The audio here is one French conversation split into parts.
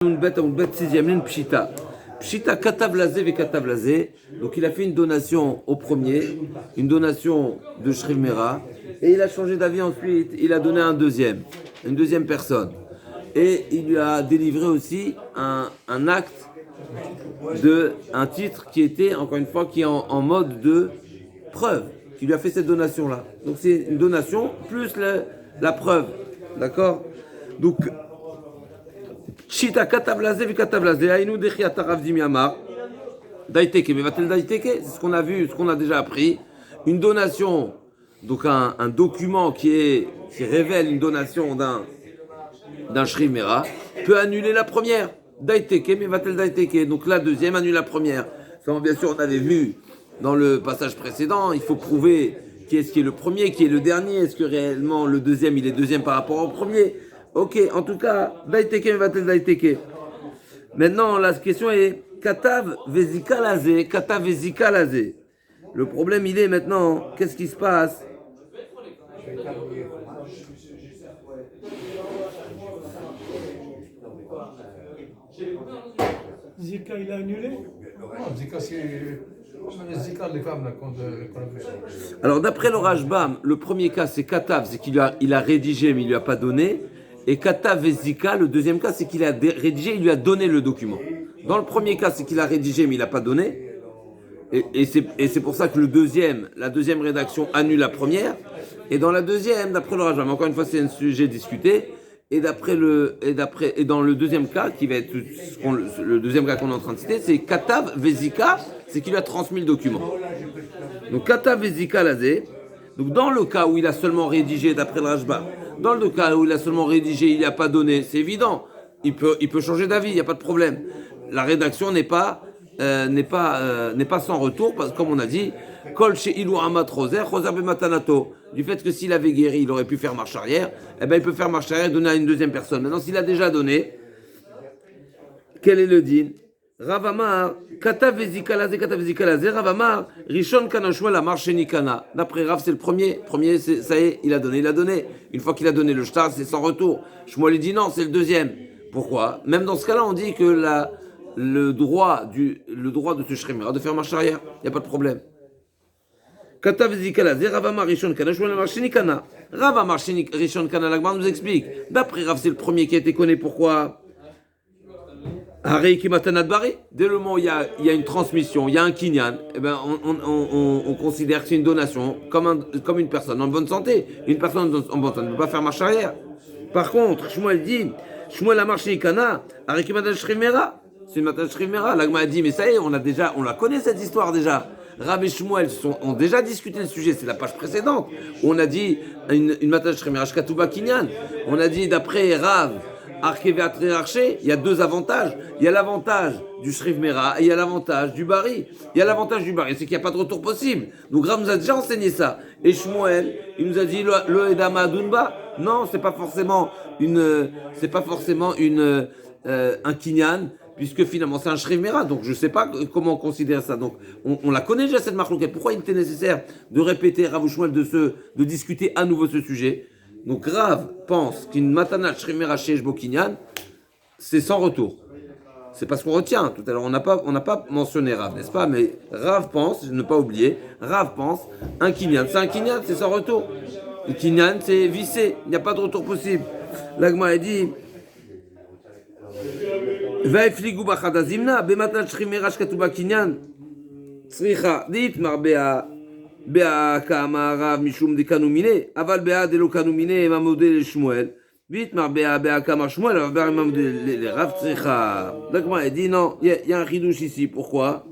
Une bête sixième ligne, Pshita. Pshita katavlazé ve katavlazé. Donc il a fait une donation au premier, une donation de Shriv Mera, et il a changé d'avis ensuite, il a donné une deuxième personne. Et il lui a délivré aussi un acte un titre qui était, encore une fois, qui est en mode de preuve, qui lui a fait cette donation-là. Donc c'est une donation plus la preuve. D'accord? Donc, Chita katablazé vi katablazé, aïnou dechiat Rav Dimi Amar, daiteke, mais va-t-elle daiteke? C'est ce qu'on a vu, ce qu'on a déjà appris. Une donation, donc un document qui révèle une donation d'un Shriv Mera, peut annuler la première. Daiteke, mais va-t-elle daiteke? Donc la deuxième annule la première. Ça, bien sûr, on avait vu dans le passage précédent, il faut prouver qui est le premier, qui est le dernier. Est-ce que réellement le deuxième, il est deuxième par rapport au premier? Ok, en tout cas, daiteke, mais va-t-elle daiteke? Maintenant, la question est katav vezika lazé, katav vezika lazé. Le problème, il est maintenant, qu'est-ce qui se passe? Zika, il a annulé? Non, Zika, c'est. Zika, les femmes, là, qu'on a fait. Alors, d'après le Rashbam, le premier cas, c'est Katav, c'est il a rédigé, mais il ne lui a pas donné. Et Katav et Zika, le deuxième cas, c'est qu'il a rédigé, il lui a donné le document. Dans le premier cas, c'est qu'il a rédigé, mais il n'a pas donné. Et c'est pour ça que la deuxième rédaction annule la première. Et dans la deuxième, d'après le Rashbam, encore une fois, c'est un sujet discuté. Et dans le deuxième cas, qui va être le deuxième cas qu'on est en train de citer, c'est Katav Vezika, c'est qu'il lui a transmis le document. Donc Katav Vezika Lazé. Donc dans le cas où il a seulement rédigé, d'après le Rashba, dans le cas où il a seulement rédigé, il n'y a pas donné, c'est évident. Il peut changer d'avis, il n'y a pas de problème. La rédaction n'est pas sans retour, parce que comme on a dit, Kol She'ilu Amat Roser, Roser Bematanato. Du fait que s'il avait guéri, il aurait pu faire marche arrière, eh ben il peut faire marche arrière et donner à une deuxième personne. Maintenant, s'il a déjà donné, quel est le din? Ravamar, Katav Vezika Lazé, Ravamar, Rishon Kana Shmuel Amar Sheni Kana. D'après Rav, c'est le premier. Premier, ça y est, il a donné. Une fois qu'il a donné le shtar, c'est sans retour. Shmuel dit non, c'est le deuxième. Pourquoi? Même dans ce cas-là, on dit que le droit de ce shrimera de faire marche arrière, il n'y a pas de problème. Katav Vezika Lazé, Ravamar Rishon Kana Shmuel Amar Sheni Kana. Ravamar Rishon Kana, l'Agmar nous explique. D'après Rav, c'est le premier qui a été connu. Pourquoi? Dès le moment où il y a une transmission, il y a un kinyan, eh ben on considère que c'est une donation comme une personne en bonne santé. Une personne en bonne santé ne peut pas faire marche arrière. Par contre, Shmuel dit, Shmuel a marché Ikana, avec Matan Shrimera. C'est une Matan Shrimera. L'Agma a dit, mais ça y est, on la connaît cette histoire déjà. Rav et Shmuel ont déjà discuté le sujet, c'est la page précédente. Où on a dit une Matan Shrimera, Shkatuba Kinyan. On a dit d'après Rav, il y a deux avantages. Il y a l'avantage du Shriv Mera et il y a l'avantage du Bari. Il y a l'avantage du Bari, c'est qu'il n'y a pas de retour possible. Donc Rav nous a déjà enseigné ça. Et Shmuel, il nous a dit le Edama Adunba. Non, c'est pas forcément un Kinyan, puisque finalement c'est un Shriv Mera. Donc je ne sais pas comment on considère ça. Donc on la connaît déjà cette marloquette. Pourquoi il était nécessaire de répéter Rav ou Shmuel de discuter à nouveau ce sujet? Donc Rav pense qu'une matana shrimera chez Bokinyan, c'est sans retour. C'est parce qu'on retient. Tout à l'heure, on n'a pas mentionné Rav, n'est-ce pas? Mais Rav pense, ne pas oublier, Rav pense, un kinyan, c'est un kinyan, c'est sans retour. Le kinyan, c'est vissé, il n'y a pas de retour possible. L'Agma a dit, Vaifligu bachadazimna, bematana shrimera shkatuba kinyan, sricha, dit marbea. Kama Rav Mishum de Kanumine, Aval Bea de lo Kanumine, Mamodé Shmuel, vite Marbea Bea Kama Shmuel, Aval Mamodé les Rav Tsecha. Donc, moi, il dit non, il y a un ridouche ici. Pourquoi?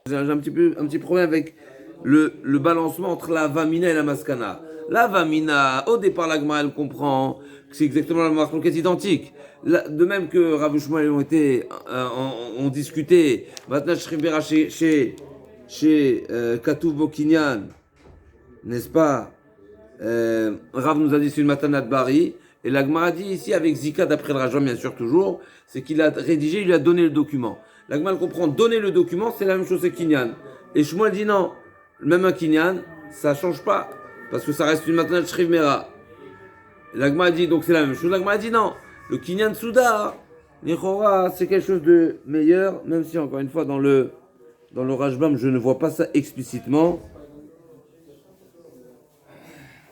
J'ai un petit problème avec le balancement entre la Vamina et la Maskana. La Vamina, au départ, l'Agma, elle comprend que c'est exactement la marque identique. De même que Rav et Shmuel ont discuté, maintenant Shribera chez Katouf Bokinyan, n'est-ce pas? Rav nous a dit c'est une matanat bari, Et l'Agmara dit ici, avec Zika, d'après le Rajam, bien sûr, toujours, c'est qu'il a rédigé, il lui a donné le document. L'Agmara comprend, donner le document, c'est la même chose que Kinyan. Et Shmuel dit non, même un Kinyan, ça change pas, parce que ça reste une matana de Shriv Mera. L'Agmara dit, donc c'est la même chose. L'Agmara dit non, le Kinyan Souda, Nichora, c'est quelque chose de meilleur, même si, encore une fois, dans le Rajbam, je ne vois pas ça explicitement.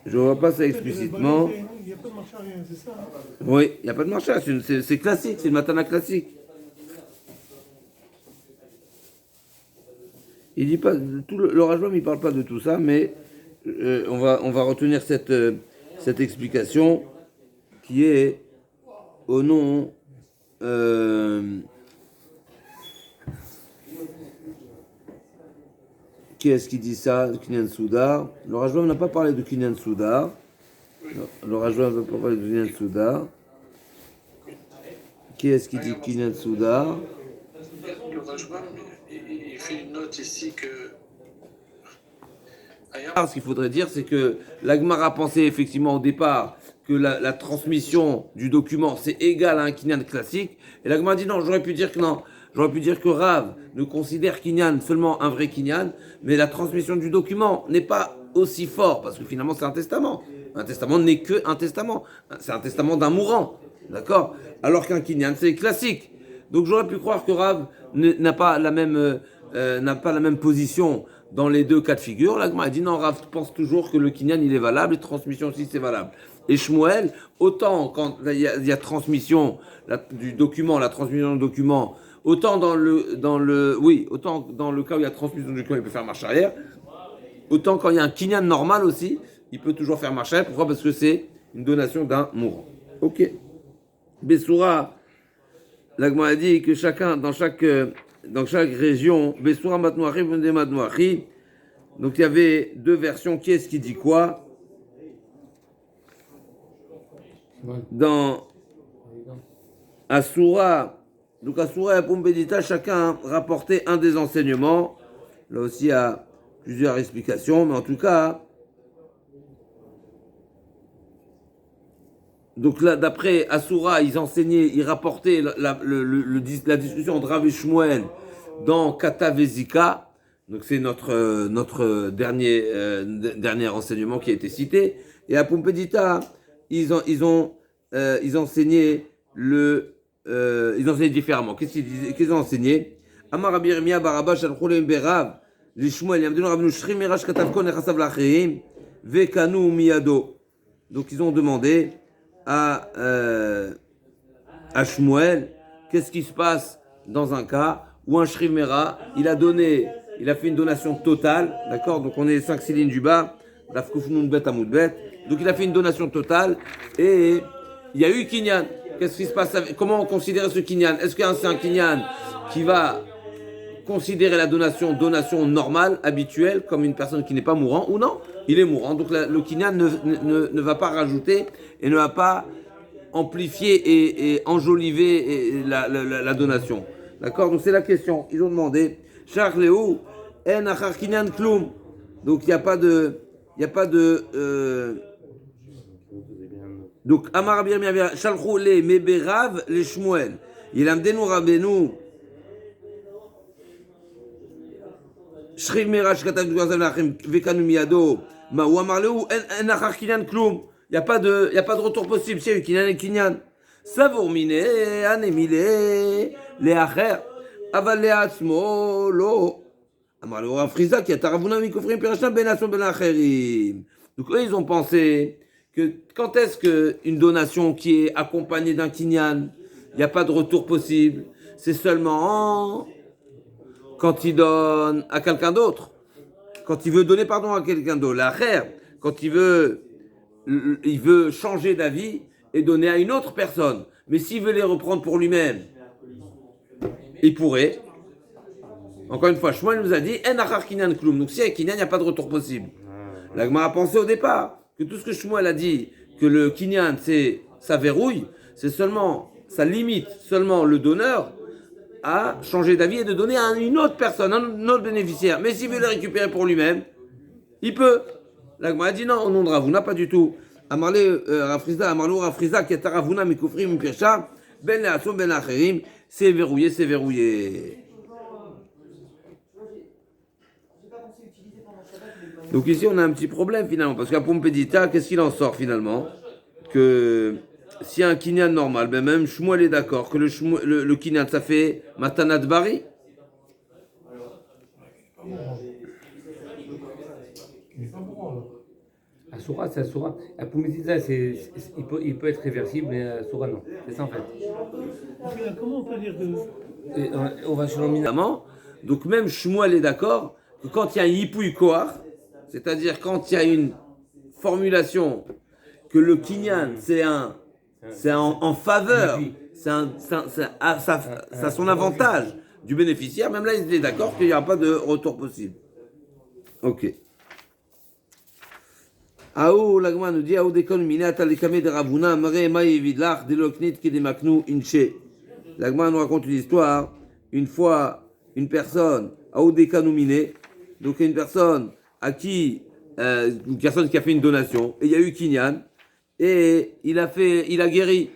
Je ne vois pas ça explicitement. Il n'y a pas de marche arrière, c'est ça hein? Oui, il n'y a pas de marche arrière, c'est classique, c'est une matana classique. Il dit pas, le Rajbam, il ne parle pas de tout ça, mais on va retenir cette explication qui est au nom qui est-ce qui dit ça? Kinyan Soudar. Le Rajbam n'a pas parlé de Kinyan Soudar. Le Rajbam n'a pas parlé de Kinyan Soudar. Qui est-ce qui dit Kinyan Soudar? Le Rajbam, il fait une note ici que. Ce qu'il faudrait dire, c'est que l'Agmara pensait effectivement au départ que la transmission du document c'est égal à un Kinyan classique. Et l'Agmara dit non, j'aurais pu dire que non. J'aurais pu dire que Rav ne considère Kinyan seulement un vrai Kinyan, mais la transmission du document n'est pas aussi fort, parce que finalement c'est un testament. Un testament n'est que un testament. C'est un testament d'un mourant. D'accord? Alors qu'un Kinyan, c'est classique. Donc j'aurais pu croire que Rav n'a pas la même position dans les deux cas de figure. L'Agmara a dit non, Rav pense toujours que le Kinyan il est valable, et transmission aussi c'est valable. Et Shmuel, autant quand il y a transmission du document, la transmission du document, autant dans le cas où il y a transmission du document, il peut faire marche arrière, autant quand il y a un Kinyan normal aussi, il peut toujours faire marche arrière. Pourquoi? Parce que c'est une donation d'un mourant. Ok. Bessoura, l'Agmara a dit que chacun, dans chaque région, Bessoura Matnoachi, Vendé Matnoachi, donc il y avait deux versions, qui est-ce qui dit quoi? Dans Asura, donc Asura et Pombedita, chacun rapportait un des enseignements. Là aussi, il y a plusieurs explications, mais en tout cas, donc là, d'après Asura, ils rapportaient la discussion entre Rav et Shmuel dans Kata Vezika. Donc c'est notre dernier enseignement qui a été cité. Et à Pompédita, ils enseignaient différemment. Qu'est-ce qu'ils ont enseigné? Amar Rabbi Yirmiyah Barabba shalchou lehem berav lishmuel yamdenu rabnu shrim mirash katav kon nechasav lacherim vekanu miyado. Donc ils ont demandé à Shmuel qu'est-ce qui se passe dans un cas où un shrim mera il a fait une donation totale, d'accord? Donc on est 5 lignes du bas, Daf Kuf Nun Bet Amud Bet. Donc il a fait une donation totale et il y a eu Kinyan. Qu'est-ce qui se passe comment on considère ce Kinyan? Est-ce que c'est un Kinyan qui va considérer la donation normale, habituelle, comme une personne qui n'est pas mourant ou non? Il est mourant. Donc le Kinyan ne va pas rajouter et ne va pas amplifier et enjoliver la donation. D'accord? Donc c'est la question. Ils ont demandé Charles en achar Kinyan kloum. Donc il n'y a pas de donc Amar Rabbi Yirmiyah shalchou le meberav le Shmuel yilamdenu rabenu shriv mirash katav dugazav lachem vekanu miyado ma ou amar leu en achar kinyan kloum. Il y a pas de retour possible. C'est kinyan et kinyan savour mine anemile le acher aval le atzmo lo amar leu Rav Friza qui a taravuna mikofrim pirashna benation ben acherim. Donc eux, ils ont pensé que quand est-ce qu'une donation qui est accompagnée d'un kinyan, il n'y a pas de retour possible, c'est seulement quand il donne à quelqu'un d'autre. Quand il veut donner pardon à quelqu'un d'autre. L'achère, quand il veut changer d'avis et donner à une autre personne. Mais s'il veut les reprendre pour lui-même, il pourrait. Encore une fois, Shmuel nous a dit en achar kinyan kloum. Donc si il y a kinyan, il n'y a pas de retour possible. L'Agmara a pensé au départ que tout ce que Shmuel a dit, que le kinyan, ça verrouille, c'est seulement, ça limite seulement le donneur à changer d'avis et de donner à une autre personne, un autre bénéficiaire. Mais s'il veut les récupérer pour lui-même, il peut. L'Agmara a dit non, au nom de Ravuna, pas du tout. Amarle Rafrizda, Amarlo Rafrizda, qui est Taravuna, Mikufrim, Mikircha, Ben Leatzmo, Ben Acherim, c'est verrouillé, c'est verrouillé. Donc ici, on a un petit problème finalement, parce qu'à Pompédita, qu'est-ce qu'il en sort finalement? Que s'il y a un kinyan normal, ben même Shmuel est d'accord que le kinyan, ça fait Matanat Bari. Il n'est pas bon alors. Asura, c'est Asura. La Poumizida, il peut être réversible, mais Asura, non. C'est ça en fait. Comment on peut dire que. Et, on va sur l'omina. Donc même Shmuel est d'accord que quand il y a un Yipouï Koar, c'est-à-dire quand il y a une formulation que le kinyan, c'est en faveur, ça a son avantage du bénéficiaire, même là il est d'accord qu'il n'y aura pas de retour possible. Ok. Aou, l'agma nous dit, Aou dekon minat alikame de Ravuna, mare ma yevidlach, de loknit ki de maknu inche. L'agma nous raconte une histoire. Une fois, une personne, Aou dekanu miné, donc une personne à qui, une personne qui a fait une donation, et il y a eu kinyan, et il a guéri,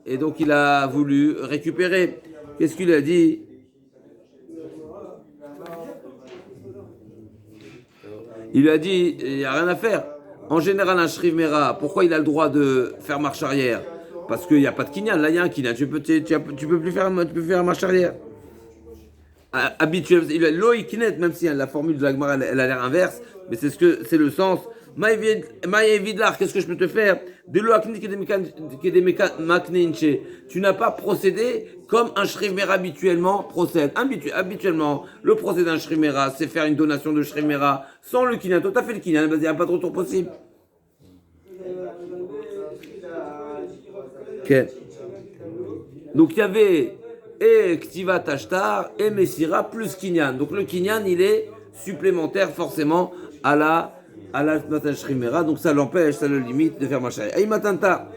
et donc il a voulu récupérer. Qu'est-ce qu'il a dit? Il lui a dit, il n'y a rien à faire. En général, un Shriv Mera, pourquoi il a le droit de faire marche arrière? Parce qu'il n'y a pas de kinyan. Là, il y a un kinyan. Tu peux plus faire marche arrière. Habituel, Loïkinet, même si la formule de la Gemara, elle a l'air inverse, mais c'est le sens. Maïevidlar, qu'est-ce que je peux te faire? Tu n'as pas procédé comme un Shriv Mera habituellement procède. Habituellement, le procédé d'un Shriv Mera, c'est faire une donation de Shriv Mera sans le kinyan. Toi, tu as fait le kinyan, il n'y a pas de retour possible. Okay. Donc il y avait et Ktiva Tashtar et Messira plus Kinyan. Donc le Kinyan il est supplémentaire forcément à la Matan Shrimera, donc ça l'empêche, ça le limite de faire Machari. Aïmatanta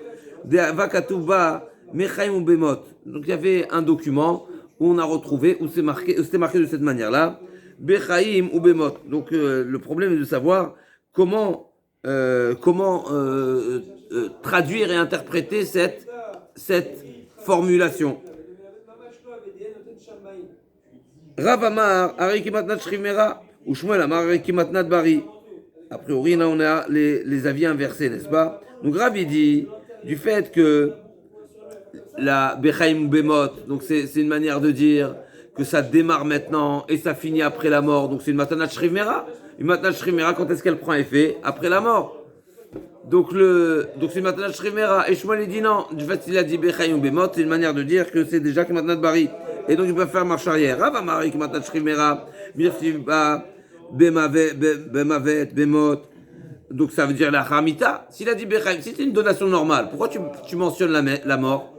de Vakatuba Mechaim ou Bemot. Donc il y avait un document où on a retrouvé, où c'était marqué de cette manière-là, Bechaim ou Bemot. Donc le problème est de savoir comment traduire et interpréter cette formulation. Rav Amar, Ari Matnat Shrimera, ou Shmuel Amar, Ari Matnat Bari. A priori, là, on a les avis inversés, n'est-ce pas? Donc Rav, il dit, du fait que la Bechaim ou Bemot, donc c'est une manière de dire que ça démarre maintenant et ça finit après la mort, donc c'est une Matanat Shrimera. Une Matanat Shrimera, quand est-ce qu'elle prend effet? Après la mort. Donc c'est une Matanat Shrimera. Et Shmuel il dit non, du fait qu'il a dit Bechaim ou Bemot, c'est une manière de dire que c'est déjà que Matanat Bari. Et donc ils peuvent faire marche arrière. Rav Amar Ki Matanat Shrimera, Mirsiba, Bemavet, Bemot. Donc ça veut dire la Hamita. S'il a dit Bechaim, si c'est une donation normale, pourquoi tu mentionnes la mort?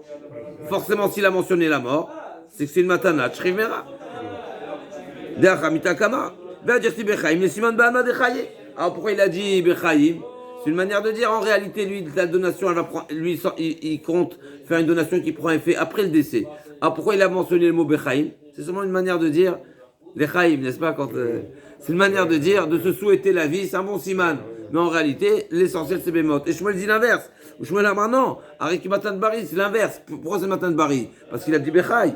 Forcément, s'il a mentionné la mort, c'est que c'est une Matanat Shrimera. De Hamita Kama. Alors pourquoi il a dit Bechaim? C'est une manière de dire en réalité, lui, la donation, il compte faire une donation qui prend effet après le décès. Alors pourquoi il a mentionné le mot Bechaim? C'est seulement une manière de dire Lechaim, n'est-ce pas? C'est une manière de dire, de se souhaiter la vie, c'est un bon siman. Mais en réalité, l'essentiel c'est Bemot. Et Shmuel dit l'inverse. Shmuel a maintenant, Ariki Matan Bari, c'est l'inverse. Pourquoi c'est Matan Bari? Parce qu'il a dit Bechaim.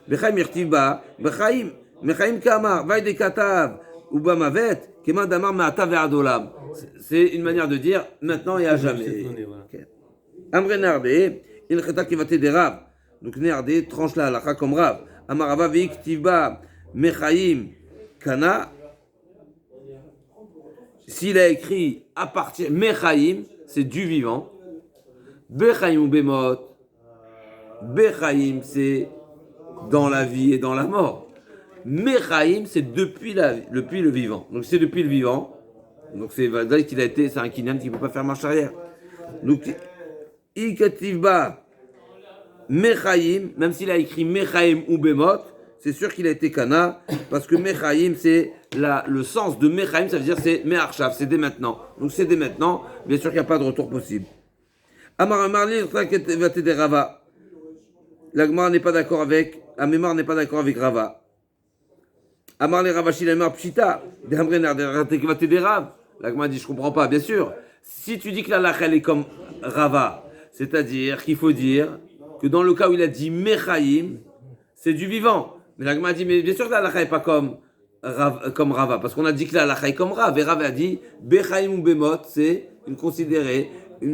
Bechaim Yertiva, Bechaim, Bechaim Kamar, Vaide Katav, Ubamavet, Keman Damar Me'ata Ve'adolam. C'est une manière de dire maintenant et à jamais. Amre Nardé, il cheta qui va t'aider Rav. Donc Nardé tranche la halakha comme Rav. Amarava Vik Tiva Mechaim Kana. S'il a écrit à partir Mechaim, c'est du vivant. Bechaim ou Bemot. Bechaim, c'est dans la vie et dans la mort. Mechaim, c'est depuis le vivant. Donc c'est depuis le vivant. Donc c'est vrai qu'il a été, c'est un kinyan qui ne peut pas faire marche arrière. Donc Ikativba Mechaim, même s'il a écrit Mechaim ou Bemot, c'est sûr qu'il a été kana, parce que Mechaim, c'est le sens de Mechaim, ça veut dire c'est Me'arshav, c'est dès maintenant. Donc c'est dès maintenant, bien sûr qu'il n'y a pas de retour possible. Amar Marli, Rava. L'Agmar n'est pas d'accord avec, Amemar n'est pas d'accord avec Rava. Amar les Ravashi, la Pshita, des Hamrenar, des Rav. L'Agmar dit je comprends pas, bien sûr. Si tu dis que la halakha elle est comme Rava, c'est-à-dire qu'il faut dire que dans le cas où il a dit Mechaim, c'est du vivant. Mais la Gemara dit, mais bien sûr que la halakha n'est pas comme Rava, parce qu'on a dit que la halakha est comme Rav, et Rav a dit Bechaim ou Bemot, c'est une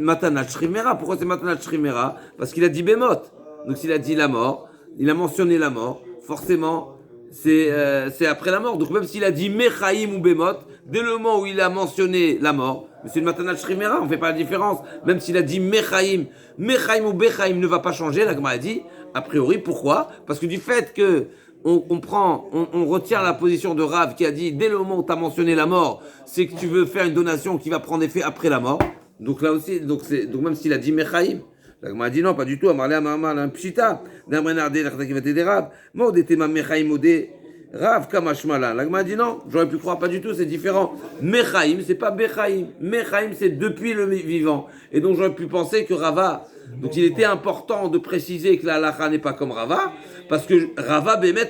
matanat shrimera. Pourquoi c'est matanat shrimera? Parce qu'il a dit Bemot. Donc s'il a dit la mort, il a mentionné la mort, forcément c'est après la mort. Donc même s'il a dit Mechaim ou Bemot, dès le moment où il a mentionné la mort, c'est une matanat shrimera, on ne fait pas la différence. Même s'il a dit Mechaim ou Bechaim ne va pas changer, la Gemara a dit, a priori, pourquoi? Parce que du fait que on retient la position de Rav qui a dit, dès le moment où tu as mentionné la mort, c'est que tu veux faire une donation qui va prendre effet après la mort. Donc là aussi, donc même s'il a dit Mechaim, la Gemara a dit non, pas du tout. Amarle Amarmal un pshita. D'Amrenardé l'achtakivaté des Rav. Maud était ma Mechaim odé Rav kamashmala. La Gemara a dit non, j'aurais pu croire pas du tout, c'est différent. Mechaim, c'est pas Bechaim. Mechaim, c'est depuis le vivant. Et donc j'aurais pu penser que Rava. Donc il était important de préciser que la halakha n'est pas comme Rava, parce que Rava Bémet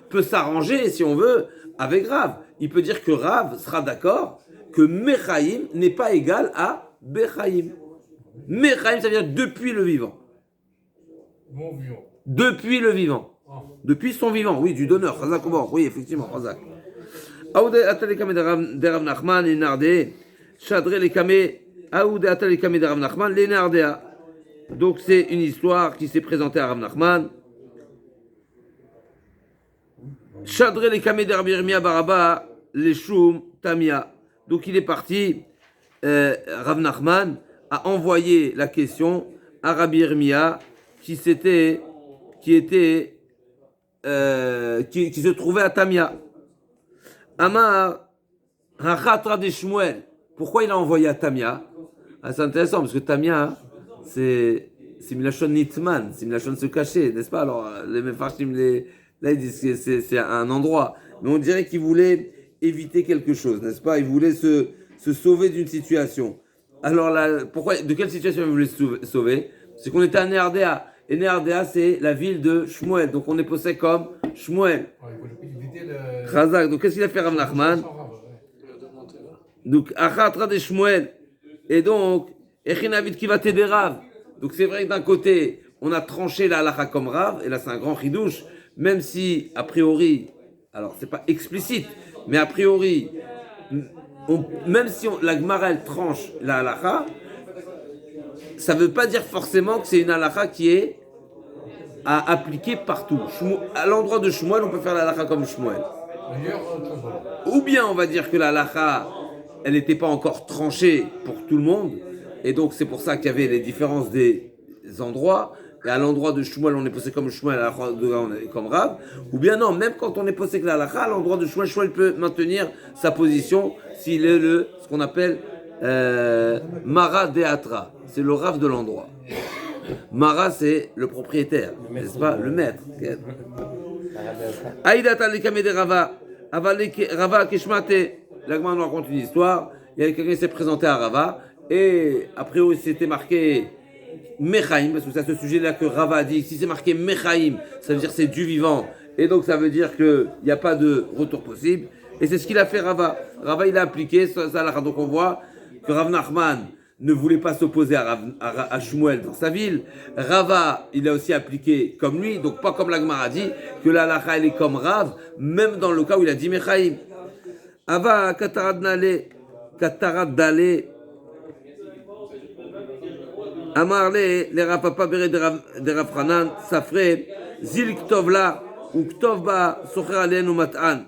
peut s'arranger, si on veut, avec Rav. Il peut dire que Rav sera d'accord que Mechaim n'est pas égal à Bechaim. Mechaim, ça veut dire depuis le vivant. Mon vivant. Depuis le vivant. Depuis son vivant, oui, du donneur. Chazak Omar, oui, effectivement, Chazak. Aoude Atalekame de Rav Nachman, Lénardé. Chadre Lekame, Aoude Atalekame de Rav Nachman, Lénardéa. Donc c'est une histoire qui s'est présentée à Rav Nachman. Chadre Lekame de Rabbi Yirmiyah Baraba, Leshum Tamia. Donc il est parti, Rav Nachman a envoyé la question à Rabbi Yirmiyah qui se trouvait à Tamia. Amar Hachatra de Shmuel. Pourquoi il a envoyé à Tamia? C'est intéressant parce que Tamia, c'est Milachon Nitman, c'est Milachon se cacher, n'est-ce pas? Alors les Mefarshim, là ils disent que c'est un endroit, mais on dirait qu'il voulait éviter quelque chose, n'est-ce pas? Il voulait se sauver d'une situation. Alors là, de quelle situation il voulait se sauver? C'est qu'on était à Néardéa. Et Néardéa, c'est la ville de Shmuel. Donc on est posé comme Shmuel. Il voulait éviter le. Chazak. Donc qu'est-ce qu'il a fait Rav Nachman? Donc, Achatra de Shmuel. Et donc, Echinavid qui va t'aider Rav. Donc c'est vrai que d'un côté, on a tranché la halakha comme Rav. Et là, c'est un grand chidouche. Même si, a priori, alors c'est pas explicite, mais a priori, même si la Gemara elle tranche la halakha, ça ne veut pas dire forcément que c'est une halakha qui est à appliquer partout. À l'endroit de Shmuel, on peut faire la halakha comme Shmuel. Ou bien on va dire que la halakha, elle n'était pas encore tranchée pour tout le monde, et donc c'est pour ça qu'il y avait les différences des endroits. Et à l'endroit de Shmuel, on est posé comme Shmuel, à l'endroit de on est comme Rav. Ou bien non, même quand on est posé que la halakha, à l'endroit de Shmuel, Shmuel peut maintenir sa position s'il est ce qu'on appelle Mara Deatra. C'est le Rav de l'endroit. Mara, c'est le propriétaire, n'est-ce pas? Le maître. Aïdata lekame de Rava. Rava Keshmate. L'Agma nous raconte une histoire. Il y avait quelqu'un qui s'est présenté à Rava. Et a priori, c'était marqué Mechaim, parce que c'est à ce sujet-là que Rava a dit, si c'est marqué Mechaim, ça veut dire que c'est du vivant, et donc ça veut dire qu'il n'y a pas de retour possible, et c'est ce qu'il a fait Rava. Rava, il a appliqué ça, donc on voit que Rav Nachman ne voulait pas s'opposer à Shmuel dans sa ville. Rava, il a aussi appliqué comme lui, donc pas comme la Gemara a dit, que la halakha elle est comme Rav, même dans le cas où il a dit Mechaim. Ava Katarad Dale, Amarle, les Rapapa Bere de Rafranan, ça ferait Zil Ktovla ou Ktovba Socher Alen ou Mat'an.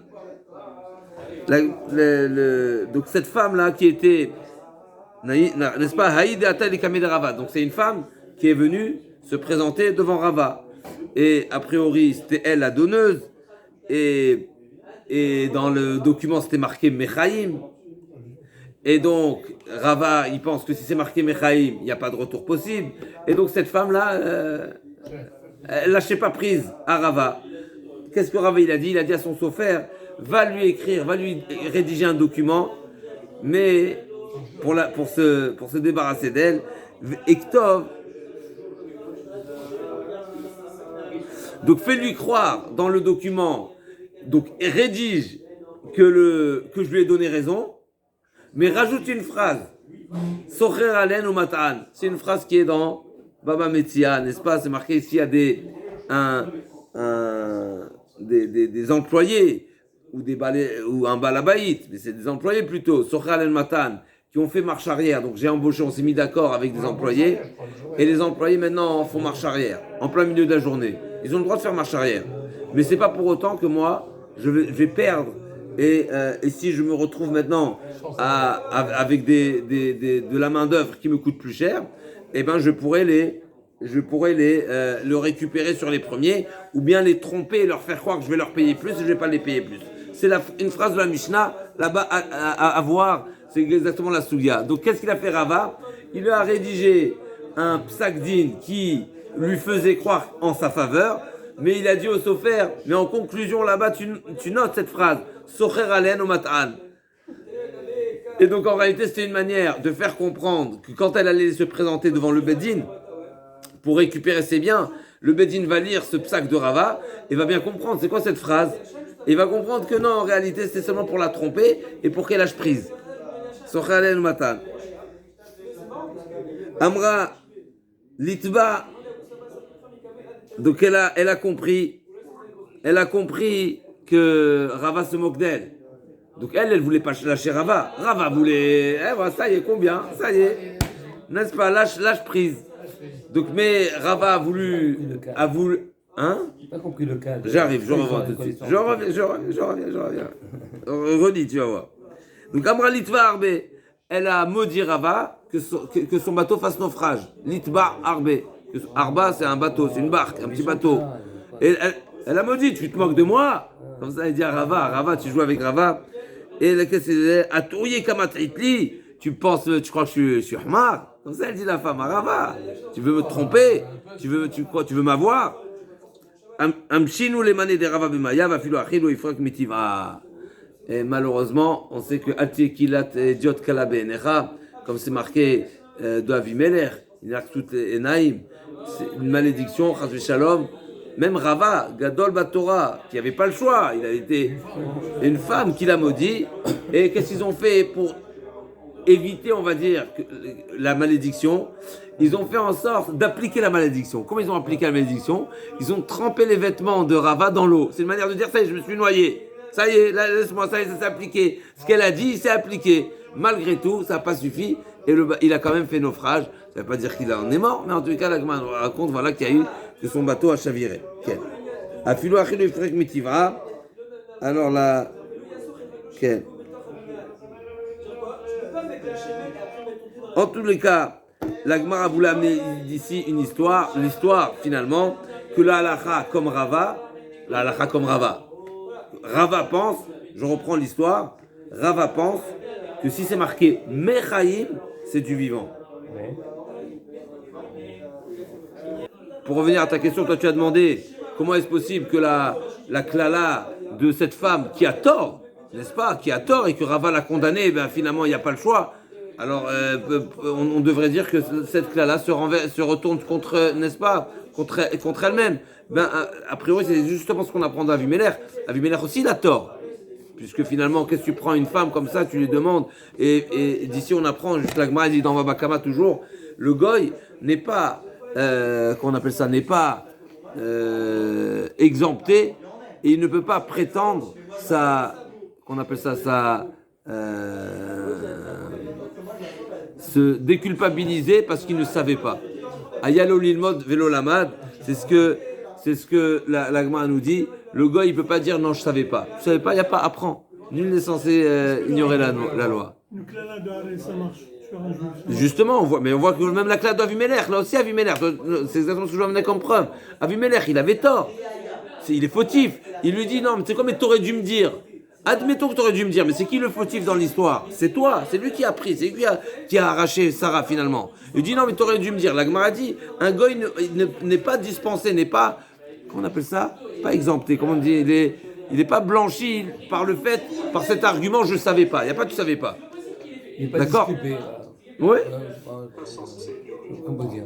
Donc cette femme-là qui était, n'est-ce pas, Haïd Atal Kamé de Rava. Donc c'est une femme qui est venue se présenter devant Rava. Et a priori, c'était elle la donneuse. Et dans le document, c'était marqué Mechaim. Et donc, Rava, il pense que si c'est marqué Mechaim, il n'y a pas de retour possible. Et donc, cette femme-là, elle lâchait pas prise à Rava. Qu'est-ce que Rava il a dit? Il a dit à son sophère, va lui rédiger un document, mais pour se débarrasser d'elle, Ektov. Donc, fais-lui croire dans le document, donc rédige que je lui ai donné raison, mais rajoute une phrase Socher alen ou mat'an. C'est une phrase qui est dans Baba Metzia, n'est-ce pas? C'est marqué ici, il y a des employés ou ou un balabaït, mais c'est des employés plutôt. Socher alen matan, qui ont fait marche arrière. Donc j'ai embauché, on s'est mis d'accord avec des employés, et les employés maintenant font marche arrière, en plein milieu de la journée. Ils ont le droit de faire marche arrière. Mais c'est pas pour autant que moi, je vais perdre. Et si je me retrouve maintenant avec de la main-d'œuvre qui me coûte plus cher, eh ben je pourrais le récupérer sur les premiers, ou bien les tromper et leur faire croire que je vais leur payer plus et je vais pas les payer plus. C'est une phrase de la Mishnah, là-bas à voir, c'est exactement la Sougia. Donc qu'est-ce qu'il a fait Rava? Il lui a rédigé un psak-din qui lui faisait croire en sa faveur, mais il a dit au sofer, mais en conclusion là-bas tu notes cette phrase, Socher alen ou mat'an. Et donc en réalité c'était une manière de faire comprendre que quand elle allait se présenter devant le Bedin pour récupérer ses biens, le Bedin va lire ce psak de Rava et va bien comprendre c'est quoi cette phrase. Et il va comprendre que non, en réalité c'était seulement pour la tromper et pour qu'elle lâche prise. Socher alen ou mat'an. Amra litba. Donc elle a compris que Rava se moque d'elle. Donc elle voulait pas lâcher Rava. Rava voulait, voilà, ça y est, combien? Ça y est, n'est-ce pas? Lâche prise. Donc mais Rava a voulu, hein? J'ai pas compris le cas. J'arrive, je reviens tout de suite. Je reviens. Redis, tu vas voir. Donc Amra Litva Arbe, elle a maudit Rava que son bateau fasse naufrage. Litba Arbe. Arba, c'est un bateau, c'est une barque, un petit bateau. Et elle a maudit, tu te moques de moi? Comme ça, elle dit à Rava, tu joues avec Rava. Et la question c'est, Atouye Kamatritli, tu crois que je suis Hamar? Comme ça, elle dit la femme à Rava. Tu veux me tromper? Tu veux m'avoir? Amchinu les manées des Rava Bemaya, va filo achilo ifrak mitiva. Et malheureusement, on sait que Atiekilat Diot Kalabe Necha, comme c'est marqué de Avimelech, il y a tout Enaim. C'est une malédiction, Chazvé Shalom. Même Rava, Gadol Batora, qui n'avait pas le choix, il a été une femme qui l'a maudit. Et qu'est-ce qu'ils ont fait pour éviter, on va dire, la malédiction? Ils ont fait en sorte d'appliquer la malédiction. Comment ils ont appliqué la malédiction? Ils ont trempé les vêtements de Rava dans l'eau. C'est une manière de dire, ça y est, je me suis noyé. Ça y est, laisse-moi, ça y est, ça s'est appliqué. Ce qu'elle a dit, c'est appliqué. Malgré tout, ça n'a pas suffi. Et il a quand même fait naufrage. Ça ne veut pas dire qu'il en est mort, mais en tout cas, la Gemara nous raconte voilà, qu'il y a eu que son bateau a chaviré. Afilo achilo ifrek mitivra. Alors là, en tous les cas, la Gemara voulait amener d'ici une histoire, l'histoire finalement que la halakha comme Rava, Rava pense, je reprends l'histoire, Rava pense que si c'est marqué Mechaim, c'est du vivant. Pour revenir à ta question, toi tu as demandé comment est-ce possible que la klala de cette femme qui a tort, n'est-ce pas, qui a tort et que Rava l'a condamnée, ben finalement il n'y a pas le choix. Alors on devrait dire que cette klala se retourne contre, n'est-ce pas, contre elle-même. Ben a priori c'est justement ce qu'on apprend d'Avimelech. Avimelech aussi il a tort. Puisque finalement, qu'est-ce que tu prends une femme comme ça, tu lui demandes, et d'ici on apprend, juste la Gemara dit dans Babakama toujours, le goy n'est pas, qu'on appelle ça, n'est pas exempté, et il ne peut pas prétendre se déculpabiliser parce qu'il ne savait pas. Ayalo lilmod velo lamad, c'est ce que la Gemara nous dit. Le goy, il peut pas dire non, je savais pas. Je savais pas, il n'y a pas, apprends. Nul n'est censé ignorer la loi. Le klala de Haré, ça marche. Sur un juif, ça marche. Justement, on voit que même la classe d'Avimelech, là aussi Avimelech, c'est exactement ce que je vais amener comme preuve. Avimelech, il avait tort. Il est fautif. Il lui dit non, mais c'est quoi, mais t'aurais dû me dire. Admettons que t'aurais dû me dire, mais c'est qui le fautif dans l'histoire? C'est toi, c'est lui qui a pris, c'est lui qui a arraché Sarah finalement. Il dit non, mais t'aurais dû me dire. La Gemara dit, un goy n'est pas dispensé, n'est pas, comment on appelle ça? Pas exempté, comment on dit, il n'est pas blanchi par cet argument, je ne savais pas. Il n'y a pas tu ne savais pas. Il n'est pas d'accord? disculpé. Oui. On peut dire.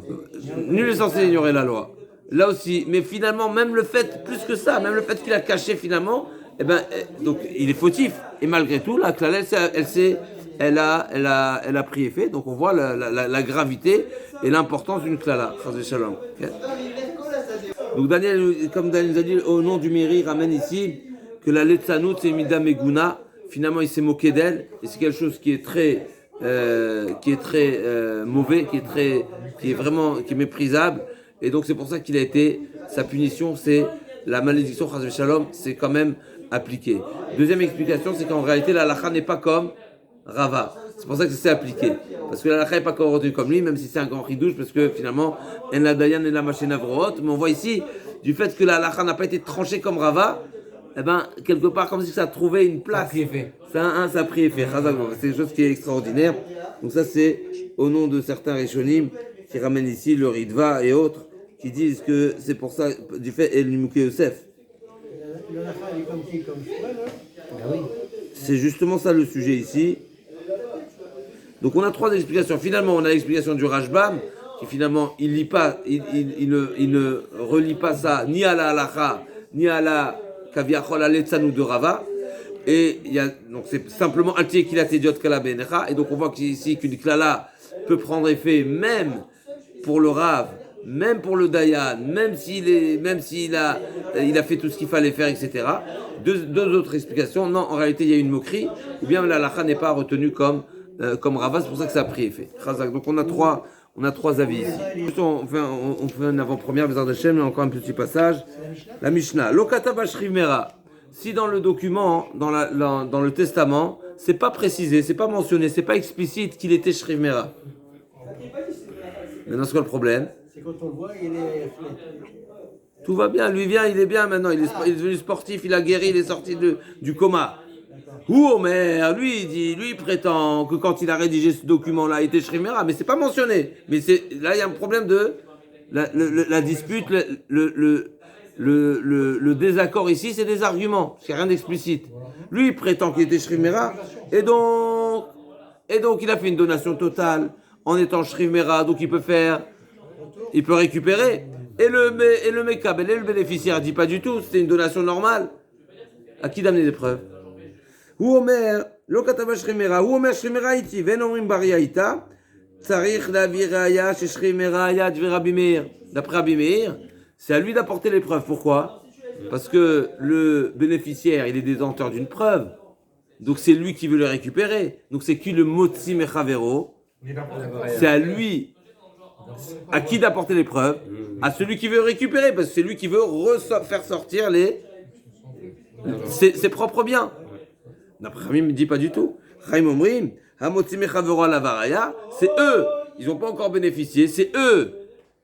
Nul n'est censé ignorer la loi. Là aussi, mais finalement, même le fait, plus que ça, même le fait qu'il a caché finalement, donc il est fautif. Et malgré tout, la klala, elle elle a pris effet. Donc on voit la gravité et l'importance d'une klala. Chas v'shalom. Okay. Donc Daniel, comme Daniel nous a dit, au nom du Méri, ramène ici que la letzanout c'est Mida Meguna. Finalement, il s'est moqué d'elle et c'est quelque chose qui est très mauvais, qui est méprisable. Et donc c'est pour ça qu'il a été, sa punition, c'est la malédiction, chas v'shalom, c'est quand même appliqué. Deuxième explication, c'est qu'en réalité, la halakha n'est pas comme Rava. C'est pour ça que c'est appliqué. Parce que la halakha n'est pas retenu comme lui, même si c'est un grand ridouche, parce que finalement, en la dayan et la machine avrohot. Mais on voit ici, du fait que la halakha n'a pas été tranchée comme Rava, eh ben, quelque part, comme si ça trouvait une place. Ça a pris effet. C'est quelque chose qui est extraordinaire. Donc ça, c'est au nom de certains Rishonim qui ramènent ici le Ritva et autres, qui disent que c'est pour ça, du fait, El Nimouké Yosef. C'est justement ça le sujet ici. Donc on a trois explications. Finalement, on a l'explication du Rashbam, qui finalement, il ne relie pas ça ni à la halakha, ni à la kaviachol aletzanou de Rava. Et donc c'est simplement Altier Kilat Idiot Kala Benecha. Et donc on voit ici qu'une klala peut prendre effet même pour le Rav, même pour le Dayan, même s'il a fait tout ce qu'il fallait faire, etc. Deux autres explications. Non, en réalité, il y a une moquerie, ou bien la halakha n'est pas retenue comme Rava, c'est pour ça que ça a pris effet. Donc on a trois avis ici. On fait une avant-première, Bezard Hashem, mais encore un petit passage. La Mishnah. Lokata Bashriv Mera. Si dans le document, dans le testament, c'est pas précisé, c'est pas mentionné, c'est pas explicite qu'il était Shriv Mera. Maintenant, c'est quoi le problème? C'est quand on le voit, il est. Tout va bien, lui vient, il est bien maintenant, il est devenu sportif, il a guéri, il est sorti du coma. Ou Omer, lui, il prétend que quand il a rédigé ce document-là, il était Shriv Mera, mais c'est pas mentionné. Mais là, il y a un problème de la dispute, le désaccord ici, c'est des arguments, c'est rien d'explicite. Lui, il prétend qu'il était Shriv Mera, et donc il a fait une donation totale en étant Shriv Mera, donc il peut récupérer. Et le Mekabel, et le bénéficiaire dit pas du tout, c'était une donation normale. À qui d'amener des preuves? Ou Omer, lo katava Shriv Mera, ou Omer Shriv Mera iti, ven omrim bari haïta, tsarich lavi raya chez Shriv Mera hayat ve Rabbi Meir. D'après Rabbi Meir, c'est à lui d'apporter les preuves. Pourquoi? Parce que le bénéficiaire, il est détenteur d'une preuve. Donc c'est lui qui veut le récupérer. Donc c'est qui le motzi mechavero? C'est à lui. À qui d'apporter les preuves? À celui qui veut récupérer, parce que c'est lui qui veut faire sortir ses propres biens. D'après Ramim, il ne dit pas du tout. Chaim Omrim, Hamotzi mechavero ala varaya, c'est eux. Ils n'ont pas encore bénéficié. C'est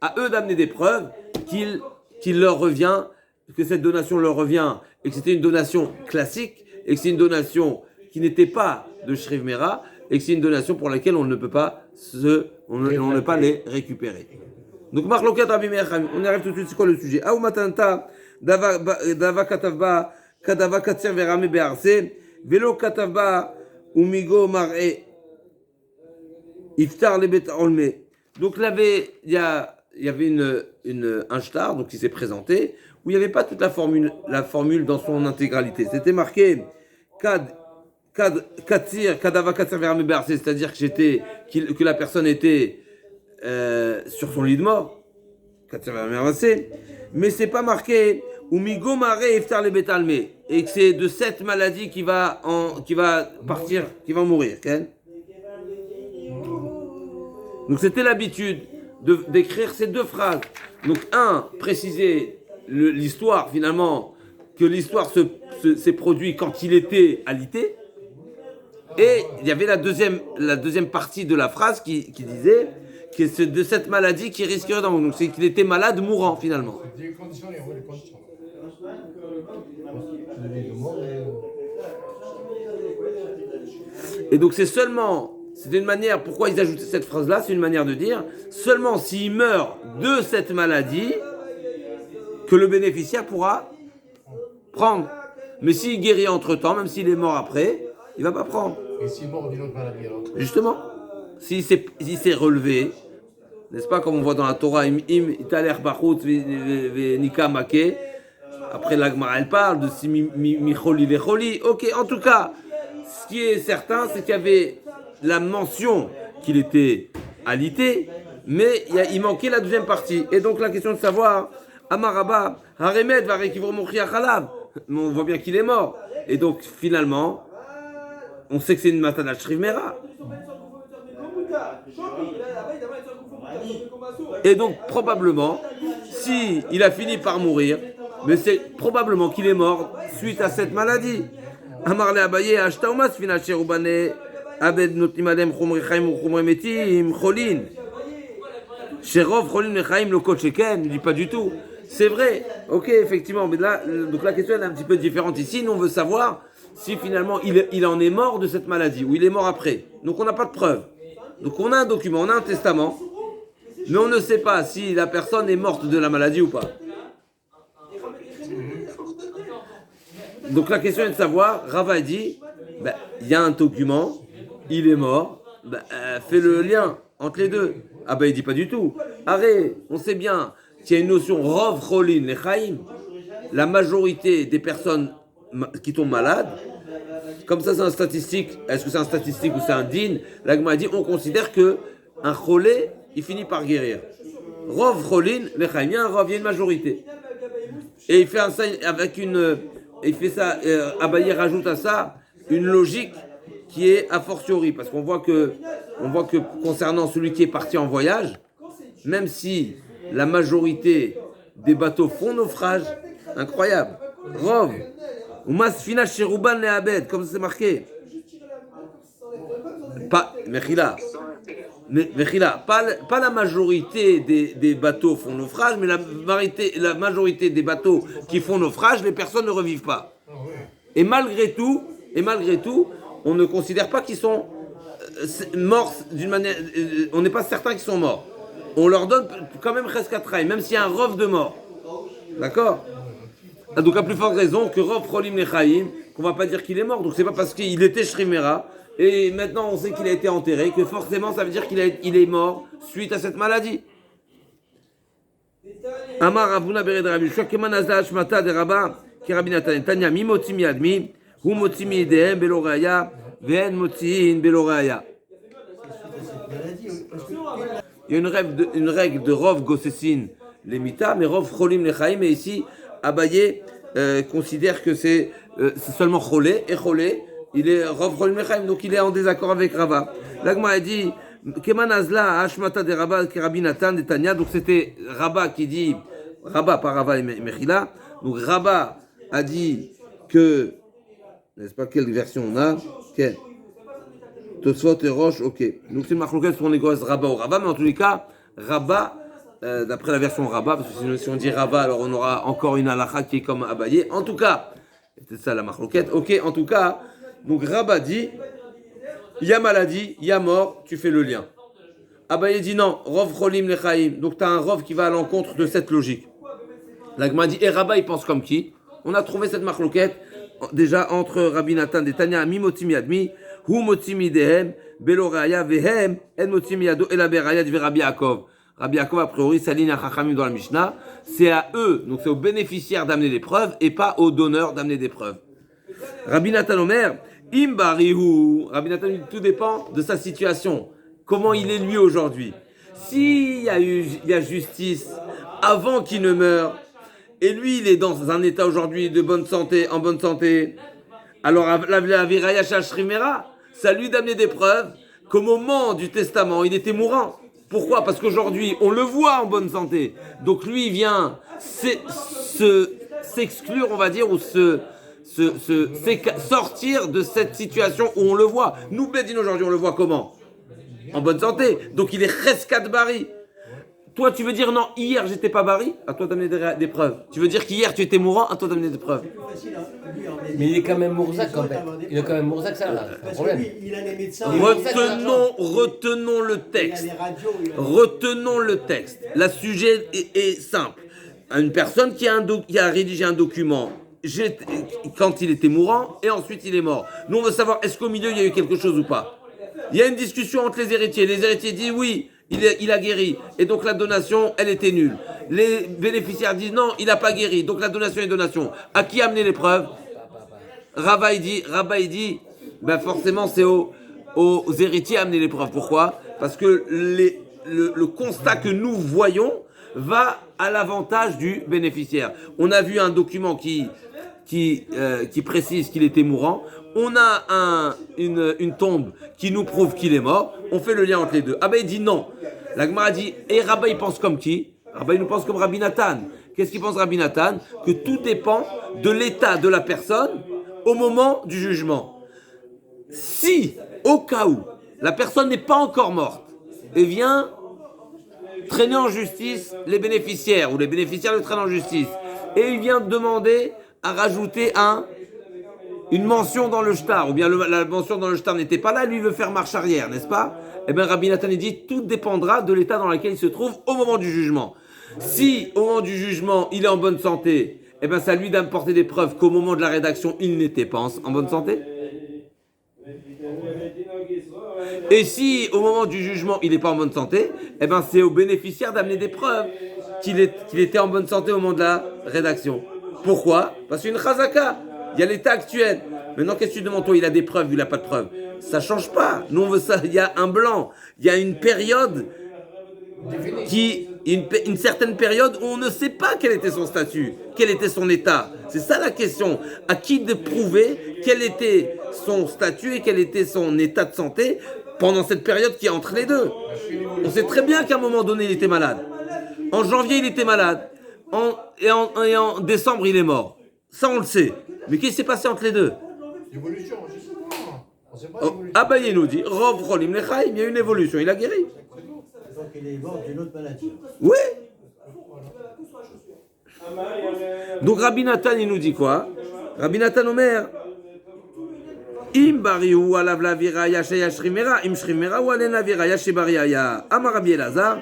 à eux d'amener des preuves qu'il leur revient, que cette donation leur revient, et que c'était une donation classique, et que c'est une donation qui n'était pas de Shriv Mera, et que c'est une donation pour laquelle on ne peut pas les récupérer. Donc, Marlokat Rabbi Meir, on arrive tout de suite, c'est quoi le sujet? Aou matanta, dava katavba, kadava katsir verame be'arse, velo katavba, umigo mar'e, iftar le bet olme. Donc, il y avait un shtar, donc qui s'est présenté, où il n'y avait pas toute la formule dans son intégralité. C'était marqué Kadava Katsir Verame Be'arse, c'est-à-dire que la personne était sur son lit de mort, Katsir Verame Be'arse, mais c'est pas marqué Umigo Mare Iftar le Betalme, et que c'est de cette maladie qui va partir, qui va mourir. Okay? Donc c'était l'habitude d'écrire ces deux phrases. Donc préciser l'histoire finalement, que l'histoire s'est produite quand il était alité. Et il y avait la deuxième partie de la phrase qui disait que c'est de cette maladie qui risquerait d'en mourir. Donc c'est qu'il était malade mourant finalement. Des conditions, il y a des conditions. Et donc c'était une manière, pourquoi ils ajoutaient cette phrase-là, c'est une manière de dire, seulement s'il meurt de cette maladie, que le bénéficiaire pourra prendre. Mais s'il guérit entre-temps, même s'il est mort après, il ne va pas prendre. Et s'il mort d'une autre maladie alors? Justement, s'il s'est relevé, n'est-ce pas, comme on voit dans la Torah, italer bachut nika make, après l'Agmara elle parle de mi choli le choli. Ok, en tout cas, ce qui est certain, c'est qu'il y avait la mention qu'il était alité, mais il manquait la deuxième partie. Et donc la question de savoir, Amaraba, Haremet va rééquivrer Mochia Khalav. On voit bien qu'il est mort. Et donc finalement, on sait que c'est une Matana Shrivmera. Et donc probablement, si il a fini par mourir, mais c'est probablement qu'il est mort suite à cette maladie. Amarle Abaye, Ashtaumas Fina Cherubane, Abed Notimadem Khomri Chaim ou Khomri Metim, Cholin. Sherov Cholin Mechaim le Kocheken, ne dit pas du tout. C'est vrai, ok, effectivement, mais là, donc la question est un petit peu différente ici. Nous, on veut savoir si finalement il en est mort de cette maladie ou il est mort après. Donc on n'a pas de preuve. Donc on a un document, on a un testament, mais on ne sait pas si la personne est morte de la maladie ou pas. Donc la question est de savoir, Rava dit, il y a un document, il est mort, fais le lien entre les deux. Ah il dit pas du tout. Arrête, on sait bien qu'il y a une notion Rov Cholin Lechaim, la majorité des personnes qui tombent malades, comme ça c'est un statistique, est-ce que c'est un statistique ou c'est un din? L'Agma dit, on considère que un cholé, il finit par guérir. Rov Cholin Lechaim, il y a un Rov, il y a une majorité. Et il fait un signe avec une... Il fait ça, Abaye rajoute à ça une logique qui est a fortiori, parce qu'on voit que concernant celui qui est parti en voyage, même si la majorité des bateaux font naufrage, incroyable, Rov, ou Masfina Cheruban le Abed, comme c'est marqué. Pas, Mechila, pas la majorité des bateaux font naufrage, mais la majorité des bateaux qui font naufrage, les personnes ne revivent pas. Et malgré tout, on ne considère pas qu'ils sont morts d'une manière. On n'est pas certain qu'ils sont morts. On leur donne quand même Cheskatraï, même s'il y a un rov de mort. D'accord? Donc à plus forte raison que Rov Cholim Nechaim, qu'on va pas dire qu'il est mort. Donc c'est pas parce qu'il était Shrimera. Et maintenant, on sait qu'il a été enterré, que forcément, ça veut dire qu'il est mort suite à cette maladie. Amar Avuna Bered Rabbi, Shokeman Azla Hashmata de Rabba, qui Rabbi Natan, Tanya, mi moti mi admi, hu moti mi idehem beloraya, ve'en motiin beloraya. Il y a une règle de Rov Gosesin Lemita, mais Rov Cholim Lechaim, et ici, Abaye considère que c'est seulement Cholé, et Cholé, il est Rov Cholim Lechaim, donc il est en désaccord avec Rava. L'Agma a dit Keman Azla Hashmata de Rabba ki Rabbi Natan de Tanya, donc c'était Rabba qui dit, Rabba par Rava et Mechila, donc Rabba a dit que, n'est-ce pas, quelle version on a? Quelle? Tosfot et Roche, ok. Donc c'est une marloquette pour négocier Rabba ou Rabba, mais en tous les cas, Rabba, d'après la version Rabba, parce que si on dit Rabba, alors on aura encore une halakha qui est comme Abaye. En tout cas, c'est ça la marloquette, ok, en tout cas. Donc Rabba dit, il y a maladie, il y a mort, tu fais le lien. Abaye dit non, Rov Cholim Lechaim, donc tu as un Rov qui va à l'encontre de cette logique. L'Agma dit, et Rabba il pense comme qui? On a trouvé cette marloquette déjà entre Rabbi Natan et Tanya, mi motimi admi, hu motimi dehem, belo raya vehem, en motimi yado, et la beraya de Rabbi Yaakov. Rabbi Yaakov, a priori, s'aligne à Chachamim dans la Mishnah, c'est à eux, donc c'est aux bénéficiaires d'amener des preuves et pas aux donneurs d'amener des preuves. Rabbi Natan Omer, Imbarihu, Rabbi Natan, tout dépend de sa situation. Comment il est lui aujourd'hui. S'il y a justice avant qu'il ne meure, et lui il est dans un état aujourd'hui de bonne santé, en bonne santé, alors la viraya shashrimera, ça lui d'amener des preuves qu'au moment du testament, il était mourant. Pourquoi? Parce qu'aujourd'hui, on le voit en bonne santé. Donc lui, il vient s'exclure, on va dire, ou sortir de cette situation où on le voit. Nous, Bédine, aujourd'hui, on le voit comment? En bonne santé. Donc il est cheskat bari. Toi, tu veux dire non, hier, j'étais pas bari? À toi d'amener des preuves. Tu veux dire qu'hier, tu étais mourant? À toi d'amener des preuves. Mais il est quand même Mourzac quand même. Il est quand même Mourzac, ça, là. C'est un problème. Retenons le texte. Retenons le texte. Le sujet est simple. Une personne qui a rédigé un document quand il était mourant et ensuite il est mort. Nous, on veut savoir est-ce qu'au milieu il y a eu quelque chose ou pas. Il y a une discussion entre les héritiers. Les héritiers disent oui, il a guéri. Et donc la donation, elle était nulle. Les bénéficiaires disent non, il n'a pas guéri. Donc la donation est donation. À qui amener les preuves? Rabba il dit, ben forcément c'est aux héritiers à amener les preuves. Pourquoi? Parce que le constat que nous voyons va à l'avantage du bénéficiaire. On a vu un document qui précise qu'il était mourant. On a une tombe qui nous prouve qu'il est mort. On fait le lien entre les deux. Ah ben il dit non. La Gemara dit, et Rabbi il pense comme qui? Rabbi il nous pense comme Rabbi Nathan. Qu'est-ce qu'il pense Rabbi Nathan? Que tout dépend de l'état de la personne au moment du jugement. Si, au cas où, la personne n'est pas encore morte et vient traîner en justice les bénéficiaires, ou les bénéficiaires le traînent en justice, et il vient demander à rajouter une mention dans le shtar, ou bien la mention dans le shtar n'était pas là, lui il veut faire marche arrière, n'est-ce pas? Eh bien Rabbi Nathan dit, tout dépendra de l'état dans lequel il se trouve au moment du jugement. Si au moment du jugement il est en bonne santé, eh bien ça lui d'apporter des preuves qu'au moment de la rédaction il n'était pas en bonne santé. Et si au moment du jugement il n'est pas en bonne santé, eh ben c'est au bénéficiaire d'amener des preuves qu'il était en bonne santé au moment de la rédaction. Pourquoi? Parce qu'il y a une chazaka, il y a l'état actuel. Maintenant qu'est-ce que tu demandes toi? Il a des preuves ou il n'a pas de preuves? Ça change pas. Nous on veut ça. Il y a un blanc, il y a une période une certaine période où on ne sait pas quel était son statut, quel était son état. C'est ça la question. À qui de prouver quel était son statut et quel était son état de santé pendant cette période qui est entre les deux. On sait très bien qu'à un moment donné, il était malade. En janvier, il était malade. Et en décembre, il est mort. Ça, on le sait. Mais qu'est-ce qui s'est passé entre les deux? Évolution, justement. On sait pas Oh, l'évolution. Abaye nous dit, Rov Rolim Lechaim, il y a une évolution, il a guéri. Donc il est mort d'une autre maladie. Oui. Donc Rabbi Nathan, il nous dit quoi? Rabbi Nathan Omer, Im bariou alav la viraya sheya shrimera, im shrimera ou alena viraya shebariaya. Amar Rabbi Elazar,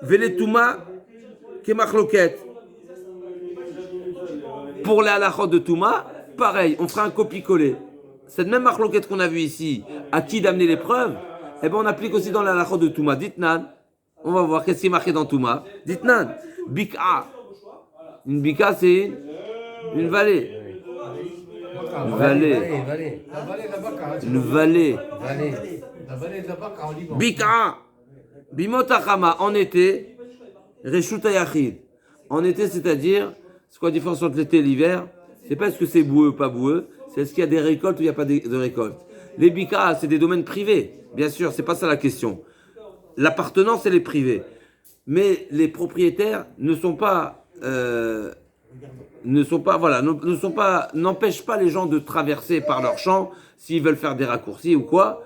veletuma kemachloket. Pour les halachot de Touma, pareil, on fera un copier-coller. Cette même machloket qu'on a vue ici, à qui d'amener les preuves, eh ben on applique aussi dans la halachot de Touma. Dites-nan, on va voir qu'est-ce qui est marqué dans Touma. Dites-nan, bika. Une bika, c'est une vallée. Une vallée. La vallée de la Baca. Une vallée. La vallée de la Baca en Liban. Bika. Bimotachama, en été. Reshuta yachid. En été, c'est-à-dire, c'est quoi la différence entre l'été et l'hiver? C'est pas est-ce que c'est boueux ou pas boueux, c'est est-ce qu'il y a des récoltes ou il n'y a pas de récoltes. Les bika, c'est des domaines privés. Bien sûr, c'est pas ça la question. L'appartenance, elle est privée. Mais les propriétaires n'empêchent pas les gens de traverser par leur champ s'ils veulent faire des raccourcis ou quoi,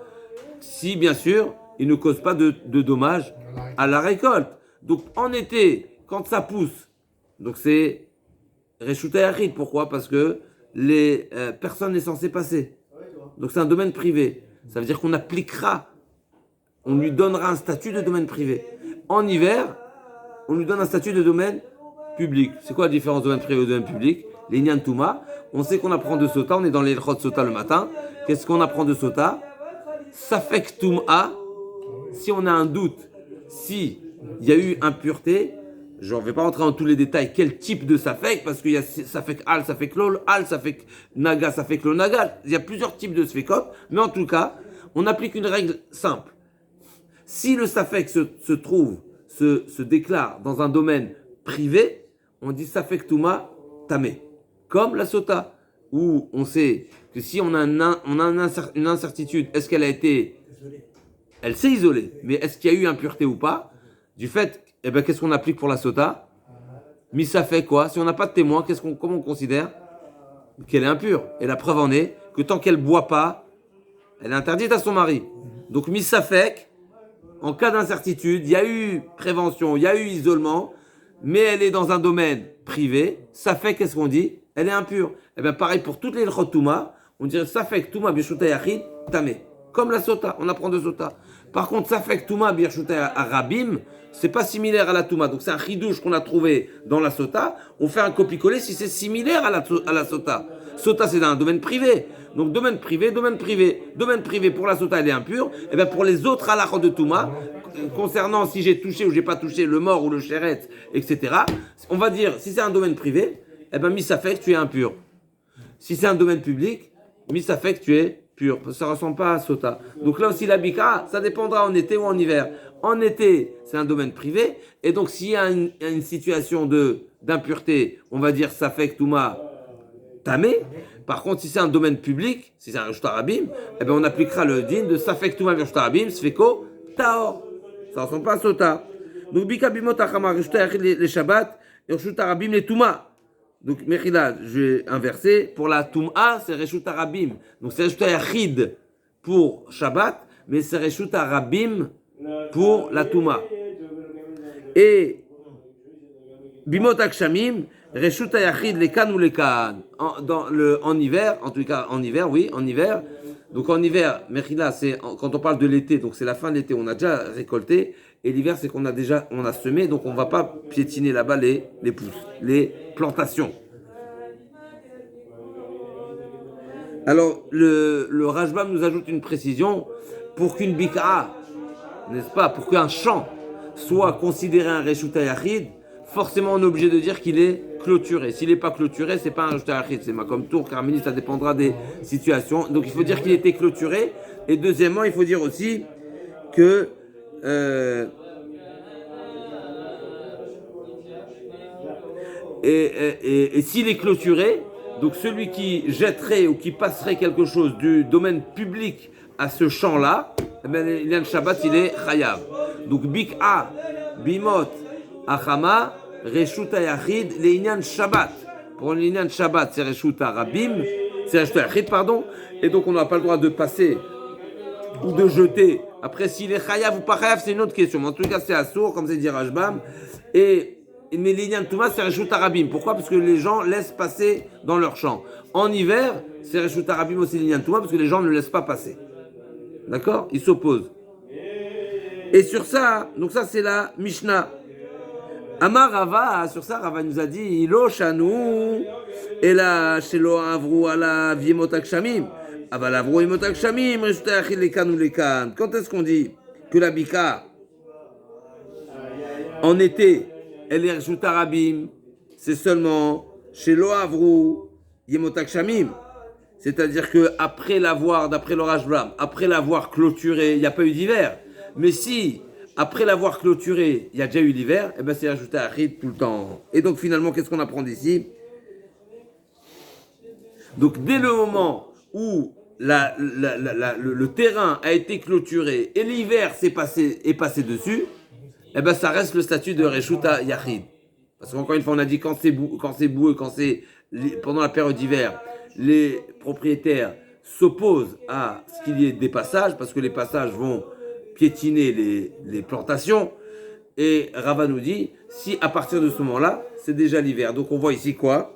si bien sûr ils ne causent pas de dommages à la récolte. Donc en été, quand ça pousse, donc c'est Reshuta Yachid. Pourquoi? Parce que personne n'est censé passer. Donc c'est un domaine privé. Ça veut dire qu'on appliquera, on lui donnera un statut de domaine privé. En hiver, on lui donne un statut de domaine public. C'est quoi la différence de domaine privé et domaine public? Les Nyan Touma, on sait qu'on apprend de Sota, on est dans les Chod Sota le matin. Qu'est-ce qu'on apprend de Sota? Safek Touma, si on a un doute, si il y a eu impureté, je ne vais pas rentrer dans tous les détails, quel type de Safek, parce qu'il y a Safek Al, Safek Lol, Al, Safek Naga, Safek Lo Naga, il y a plusieurs types de Sfekot, mais en tout cas, on applique une règle simple. Si le Safek se déclare dans un domaine privé, on dit Safek Touma Tamé. Comme la Sota, où on sait que si on a une incertitude, est-ce qu'elle a été... Elle s'est isolée, mais est-ce qu'il y a eu impureté ou pas? Du fait, eh ben, qu'est-ce qu'on applique pour la Sota? Misafek quoi? Si on n'a pas de témoin, comment on considère qu'elle est impure? Et la preuve en est que tant qu'elle ne boit pas, elle est interdite à son mari. Donc Misafek, en cas d'incertitude, il y a eu prévention, il y a eu isolement, mais elle est dans un domaine privé, ça fait qu'est-ce qu'on dit? Elle est impure. Et bien pareil pour toutes les Lchot Touma, on dirait ça fait que Touma Birshuta Yachid Tamé. Comme la Sota, on apprend de Sota. Par contre, ça fait que Touma Birshuta Arabim, c'est pas similaire à la Touma. Donc c'est un chidouche qu'on a trouvé dans la Sota. On fait un copier-coller si c'est similaire à la Sota. Sota, c'est dans un domaine privé. Donc domaine privé, domaine privé. Domaine privé pour la Sota, elle est impure. Et bien pour les autres halachot de Touma, concernant si j'ai touché ou j'ai pas touché le mort ou le chéret, etc., on va dire, si c'est un domaine privé, eh ben misafek, tu es impur. Si c'est un domaine public, misafek, tu es pur. Ça ne ressemble pas à sota. Donc là aussi, la bika, ça dépendra en été ou en hiver. En été, c'est un domaine privé. Et donc, s'il y a une situation d'impureté, on va dire safek touma tamé. Par contre, si c'est un domaine public, si c'est un reshut harabim, eh ben on appliquera le din de safek touma reshut harabim, sfeko taor. Ça ne ressemble pas à sota. Donc, bika bimot achama reshut harabim les shabbat et reshut harabim les touma. Donc, Mechila, je vais inverser. Pour la Toum'a, c'est Reshut Harabim. Donc, c'est Reshut Yachid pour Shabbat, mais c'est Reshut Harabim pour la Toum'a. Et Bimot Akshamim, Reshut Yachid les Kan ou les Kan. En hiver, en tout cas en hiver, oui, en hiver. Donc, en hiver, Mechila, c'est quand on parle de l'été, donc c'est la fin de l'été, on a déjà récolté. Et l'hiver, c'est qu'on a semé, donc on ne va pas piétiner là-bas les pousses, les plantations. Alors, le Rajbam nous ajoute une précision. Pour qu'une bika, n'est-ce pas, pour qu'un champ soit considéré un Reshut Yachid, forcément on est obligé de dire qu'il est clôturé. S'il n'est pas clôturé, c'est pas un Reshut Yachid, c'est comme Tour, Carmini, ça dépendra des situations. Donc il faut dire qu'il était clôturé. Et deuxièmement, il faut dire aussi que et s'il est clôturé, donc celui qui jetterait ou qui passerait quelque chose du domaine public à ce champ-là, eh bien, l'Inyan Shabbat, il est chayav. Donc bik'a, bimot, achama, reshut hayachid, l'Inyan Shabbat. Pour l'Inyan Shabbat, c'est reshut harabim, c'est reshut hayachid, pardon. Et donc on n'a pas le droit de passer ou de jeter. Après, s'il est chayav ou pas chayav, c'est une autre question. Mais en tout cas, c'est assour, comme c'est dit Rajbam. Mais l'Inyan Touma, c'est Reshut Harabim. Pourquoi? Parce que les gens laissent passer dans leur champ. En hiver, c'est Reshut Harabim aussi l'Inyan Touma, parce que les gens ne laissent pas passer. D'accord? Ils s'opposent. Et sur ça, donc ça c'est la Mishnah. Amar Rava, sur ça, Rava nous a dit Ilo Shanu, et la Shelo Avru ala Viemotak Shamim. Aval Avru Viemotak Shamim, Reshut Hayachid lekan ou lekan. Quand est-ce qu'on dit que la bika, en été, elle est Reshut Harabim, c'est seulement chez Lo Avru Yemotak Shamim. C'est-à-dire qu'après l'avoir, d'après le Rajbam, après l'avoir clôturé, il n'y a pas eu d'hiver. Mais si, après l'avoir clôturé, il y a déjà eu l'hiver, eh ben c'est Reshut Hayachid tout le temps. Et donc finalement, qu'est-ce qu'on apprend d'ici? Donc dès le moment où le terrain a été clôturé et l'hiver est passé dessus, eh ben ça reste le statut de Reshut Yachid. Parce qu'encore une fois, on a dit quand c'est boueux, quand c'est pendant la période d'hiver, les propriétaires s'opposent à ce qu'il y ait des passages, parce que les passages vont piétiner les plantations. Et Rava nous dit, si à partir de ce moment-là, c'est déjà l'hiver. Donc on voit ici quoi?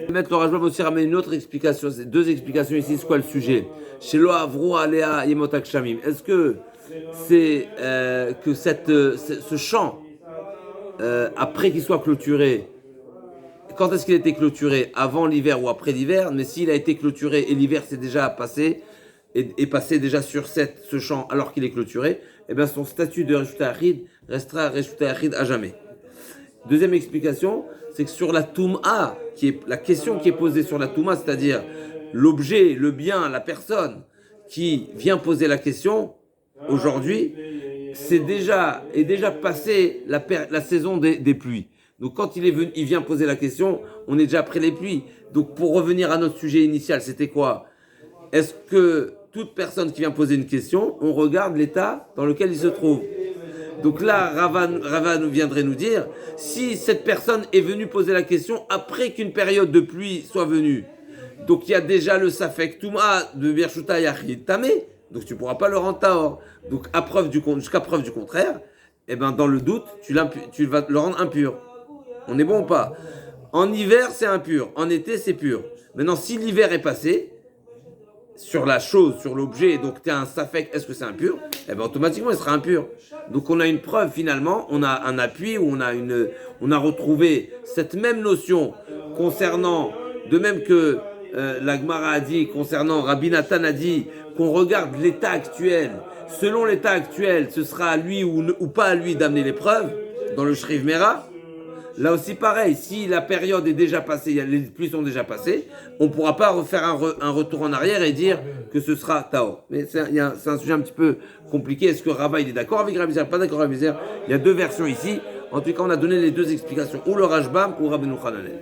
Maître le Rajbam aussi ramène une autre explication, c'est deux explications ici, c'est quoi le sujet? Chez Lo Avru Alea Yemotak Shamim. Est-ce que c'est que ce champ, après qu'il soit clôturé, quand est-ce qu'il a été clôturé? Avant l'hiver ou après l'hiver? Mais s'il a été clôturé et l'hiver s'est déjà passé, et passé déjà sur ce champ alors qu'il est clôturé, eh bien son statut de Reshut Hayachid restera Reshut Hayachid à jamais. Deuxième explication, c'est que sur la Toum'a, qui est la question qui est posée sur la Toum'a, c'est-à-dire l'objet, le bien, la personne qui vient poser la question, aujourd'hui, est déjà passé la saison des pluies. Donc quand il vient poser la question, on est déjà après les pluies. Donc pour revenir à notre sujet initial, c'était quoi? Est-ce que toute personne qui vient poser une question, on regarde l'état dans lequel il se trouve? Donc là, Rava nous viendrait nous dire, si cette personne est venue poser la question après qu'une période de pluie soit venue, donc il y a déjà le Safek Touma de Reshut Hayachid Tamé, donc tu ne pourras pas le rendre Tahor. Donc jusqu'à preuve du contraire, eh ben dans le doute, tu vas le rendre impur. On est bon ou pas? En hiver, c'est impur. En été, c'est pur. Maintenant, si l'hiver est passé, sur la chose, sur l'objet, donc tu as un safek, est-ce que c'est impur? Eh bien automatiquement il sera impur. Donc on a une preuve finalement, on a un appui où on a retrouvé cette même notion concernant De même que la Gemara a dit concernant Rabbi Nathan a dit qu'on regarde l'état actuel. Selon l'état actuel, ce sera à lui ou pas à lui d'amener l'épreuve dans le Shriv Mera. Là aussi pareil, si la période est déjà passée, les pluies sont déjà passées, on ne pourra pas refaire un retour en arrière et dire que ce sera Taor. Mais c'est un sujet un petit peu compliqué. Est-ce que Rava il est d'accord avec Rabbi Zer? Pas d'accord avec Rabbi Zer. Il y a deux versions ici. En tout cas, on a donné les deux explications, ou le Rashbam ou Rabbeinu Hananel.